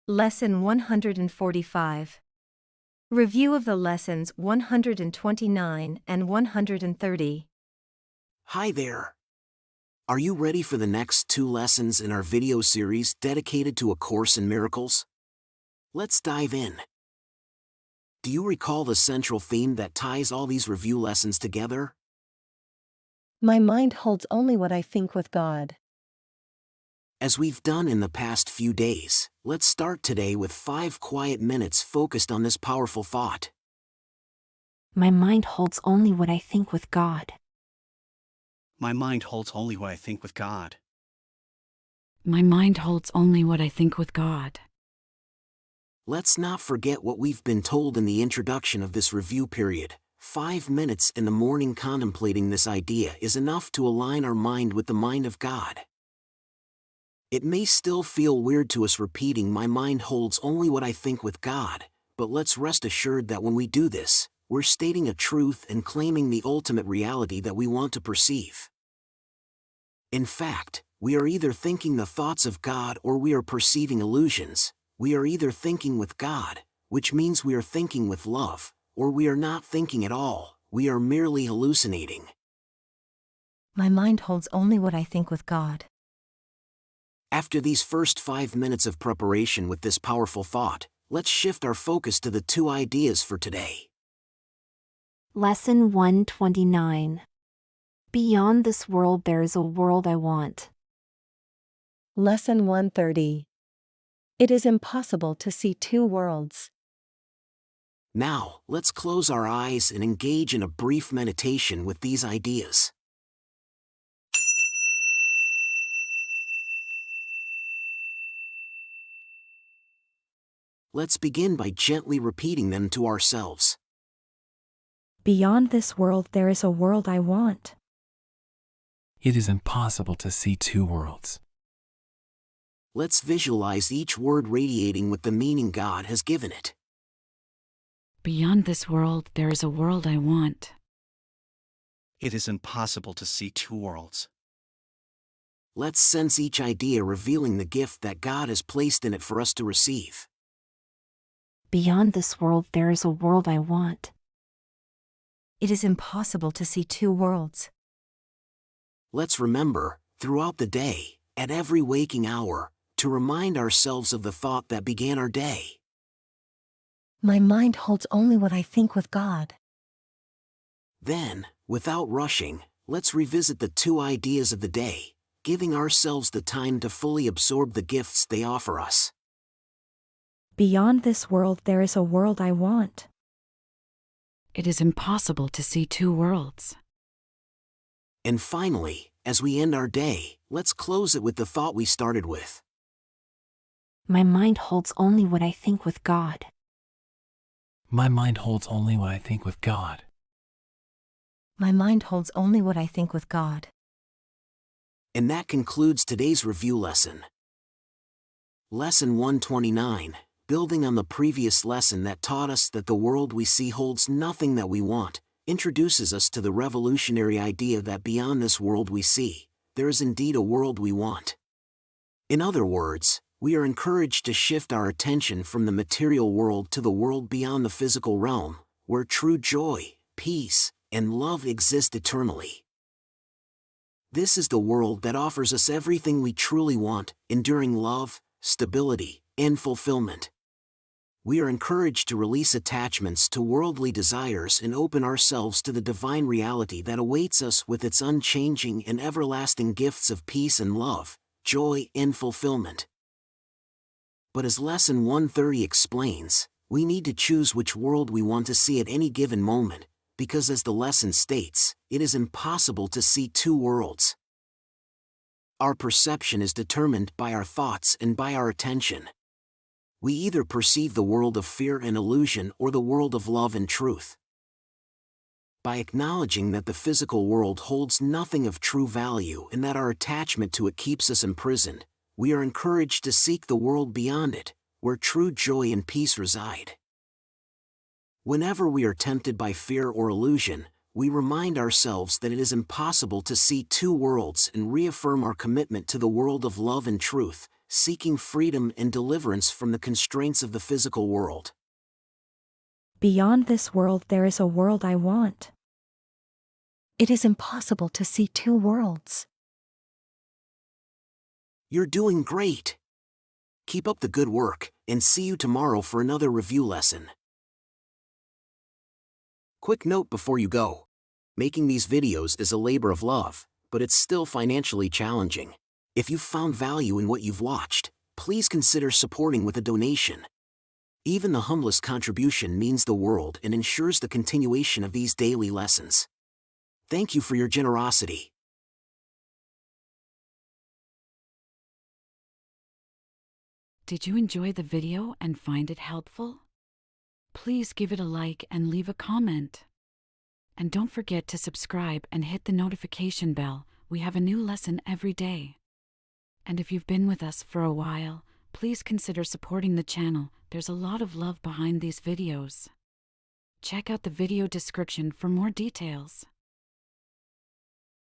Lesson 145. Review of the lessons 129 and 130. Hi there. Are you ready for the next 2 lessons in our video series dedicated to A Course in Miracles? Let's dive in. Do you recall the central theme that ties all these review lessons together? My mind holds only what I think with God. As we've done in the past few days, let's start today with 5 quiet minutes focused on this powerful thought. My mind holds only what I think with God. My mind holds only what I think with God. My mind holds only what I think with God. Let's not forget what we've been told in the introduction of this review period. 5 minutes in the morning contemplating this idea is enough to align our mind with the mind of God. It may still feel weird to us repeating "my mind holds only what I think with God," but let's rest assured that when we do this, we're stating a truth and claiming the ultimate reality that we want to perceive. In fact, we are either thinking the thoughts of God or we are perceiving illusions. We are either thinking with God, which means we are thinking with love, or we are not thinking at all, we are merely hallucinating. My mind holds only what I think with God. After these first 5 minutes of preparation with this powerful thought, let's shift our focus to the 2 ideas for today. Lesson 129. Beyond this world there is a world I want. Lesson 130. It is impossible to see 2 worlds. Now, let's close our eyes and engage in a brief meditation with these ideas. Let's begin by gently repeating them to ourselves. Beyond this world there is a world I want. It is impossible to see 2 worlds. Let's visualize each word radiating with the meaning God has given it. Beyond this world, there is a world I want. It is impossible to see 2 worlds. Let's sense each idea revealing the gift that God has placed in it for us to receive. Beyond this world there is a world I want. It is impossible to see 2 worlds. Let's remember, throughout the day, at every waking hour, to remind ourselves of the thought that began our day. My mind holds only what I think with God. Then, without rushing, let's revisit the 2 ideas of the day, giving ourselves the time to fully absorb the gifts they offer us. Beyond this world there is a world I want. It is impossible to see 2 worlds. And finally, as we end our day, let's close it with the thought we started with. My mind holds only what I think with God. My mind holds only what I think with God. My mind holds only what I think with God. And that concludes today's review lesson. Lesson 129, building on the previous lesson that taught us that the world we see holds nothing that we want, introduces us to the revolutionary idea that beyond this world we see, there is indeed a world we want. In other words, we are encouraged to shift our attention from the material world to the world beyond the physical realm, where true joy, peace, and love exist eternally. This is the world that offers us everything we truly want: enduring love, stability, and fulfillment. We are encouraged to release attachments to worldly desires and open ourselves to the divine reality that awaits us with its unchanging and everlasting gifts of peace and love, joy and fulfillment. But as Lesson 130 explains, we need to choose which world we want to see at any given moment, because as the lesson states, it is impossible to see 2 worlds. Our perception is determined by our thoughts and by our attention. We either perceive the world of fear and illusion or the world of love and truth. By acknowledging that the physical world holds nothing of true value and that our attachment to it keeps us imprisoned, we are encouraged to seek the world beyond it, where true joy and peace reside. Whenever we are tempted by fear or illusion, we remind ourselves that it is impossible to see 2 worlds and reaffirm our commitment to the world of love and truth, seeking freedom and deliverance from the constraints of the physical world. Beyond this world there is a world I want. It is impossible to see two worlds. You're doing great. Keep up the good work, and see you tomorrow for another review lesson. Quick note before you go. Making these videos is a labor of love, but it's still financially challenging. If you've found value in what you've watched, please consider supporting with a donation. Even the humblest contribution means the world and ensures the continuation of these daily lessons. Thank you for your generosity. Did you enjoy the video and find it helpful? Please give it a like and leave a comment. And don't forget to subscribe and hit the notification bell. We have a new lesson every day. And if you've been with us for a while, please consider supporting the channel. There's a lot of love behind these videos. Check out the video description for more details.